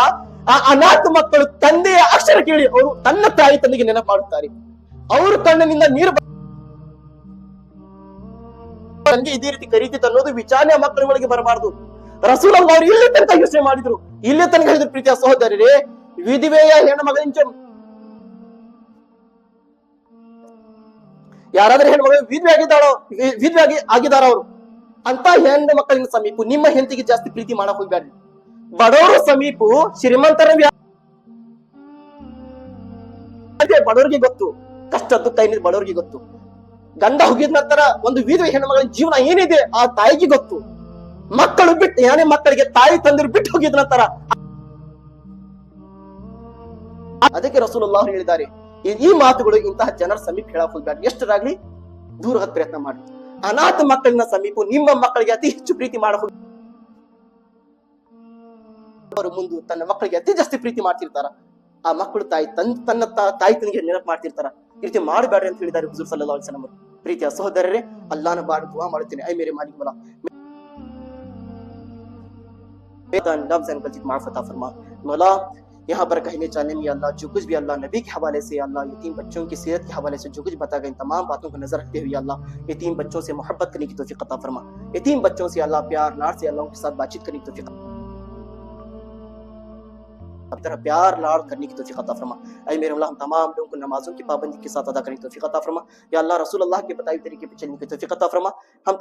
ಆ ಅನಾಥ ಮಕ್ಕಳು ತಂದೆಯ ಅಕ್ಷರ ಕೇಳಿ ಅವರು ತನ್ನ ತಾಯಿ ತಂದೆಗೆ ನೆನಪು ಮಾಡುತ್ತಾರೆ. ಅವರು ಕಣ್ಣಿನಿಂದ ನೀರು ನನಗೆ ಇದೇ ರೀತಿ ಕರೀತಿತ್ತು ಅನ್ನೋದು ವಿಚಾರಣೆ ಮಕ್ಕಳ ಒಳಗೆ ಬರಬಾರದು. ರಸೂಲುಲ್ಲಾಹ್ ಅವರು ಇಲ್ಲಿ ತನಕ ಯೋಚನೆ ಮಾಡಿದ್ರು, ಇಲ್ಲೇ ತನಕ ಹೇಳಿದ್ರು ಪ್ರೀತಿಯ ಸಹೋದರರೇ, ವಿಧವೆಯ ಹೆಣ್ಣು ಮಗನ ಯಾರಾದ್ರೂ ಹೆಣ್ಣು ಮಗಳು ವಿಧವೆ ಆಗಿದಾರ ಅವರು ಅಂತ ಹೆಣ್ಣು ಮಕ್ಕಳಿನ ಸಮೀಪ ನಿಮ್ಮ ಹೆಂಡತಿಗೆ ಜಾಸ್ತಿ ಪ್ರೀತಿ ಮಾಡಕ್ ಹೋಗ್ಬೇಡ್ರಿ. ಬಡವರು ಸಮೀಪು ಶ್ರೀಮಂತರ ಬಡವರಿಗೆ ಗೊತ್ತು, ಕಷ್ಟ ದುಃಖ ಏನಿದೆ ಬಡವರಿಗೆ ಗೊತ್ತು. ಗಂಡ ಹೋಗಿದ ನಂತರ ಒಂದು ವಿಧವೆ ಹೆಣ್ಮಗಳ ಜೀವನ ಏನಿದೆ ಆ ತಾಯಿಗೆ ಗೊತ್ತು. ಮಕ್ಕಳು ಬಿಟ್ಟು ಏನೇ ಮಕ್ಕಳಿಗೆ ತಾಯಿ ತಂದಿರು ಬಿಟ್ಟು ಹೋಗಿದ ನಂತರ, ಅದಕ್ಕೆ ರಸೂಲುಲ್ಲಾಹ್ ಹೇಳಿದ್ದಾರೆ, ಈ ಮಾತುಗಳು ಇಂತಹ ಜನರ ಸಮೀಪ ಹೇಳಕ್ ಹೋಗ್ಬೇಡ, ಎಷ್ಟರಾಗ್ಲಿ ದೂರ ಹೋಗಕ್ ಪ್ರಯತ್ನ ಮಾಡಿ. ಅನಾಥ ಮಕ್ಕಳಿನ ಸಮೀಪ ನಿಮ್ಮ ಮಕ್ಕಳಿಗೆ ಅತಿ ಹೆಚ್ಚು ಪ್ರೀತಿ ಮಾಡಬಹುದು. ಅವರು ಮುಂದೆ ತನ್ನ ಮಕ್ಕಳಿಗೆ ಅತಿ ಜಾಸ್ತಿ ಪ್ರೀತಿ ಮಾಡ್ತಿರ್ತಾರ, ಆ ಮಕ್ಕಳು ತನ್ನ ತಾಯಿ ತನಿಗೆ ನೆನಪು ಮಾಡ್ತಿರ್ತಾರ. ಈ ರೀತಿ ಮಾಡಬೇಡ್ರಿ ಅಂತ ಹೇಳಿದ್ದಾರೆ ಹುಜೂರ್ ಸಲ್ಲಲ್ಲಾಹು ಅಲೈಹಿ ವಸಲ್ಲಂ. ಪ್ರೀತಿಯ ಸಹೋದರರೇ, ಅಲ್ಲಾಹನ ಬಾಡು ದುಆ ಮಾಡುತ್ತೇನೆ, ಐ ಮೇರೆ ಮಾಲಿಕ್ ಮೌಲಾ लफ्ज़ एंड गलती माफ अता फरमा। मौला यहाँ पर कहने चाहने में अल्लाह जो कुछ भी अल्लाह नबी के हवाले से, अल्लाह यतीम बच्चों की सेहत के हवाले से जो कुछ बता गए, इन तमाम बातों को नजर रखते हुए अल्लाह यतीम बच्चों से मोहब्बत करने की तौफीक अता फरमा। यतीम बच्चों से अल्लाह प्यार लाड से अल्लाह के साथ बातचीत करने की तौफीक, तरह प्यार लाड़ करने की तौफीक अता फरमा। ऐ मेरे मौला हम तमाम लोगों को नमाजों की पाबंदी के साथ अदा करने की तौफीक अता फरमा। या अल्लाह रसूल अल्लाह के बताए तरीके पे चलने की तौफीक अता फरमा। हम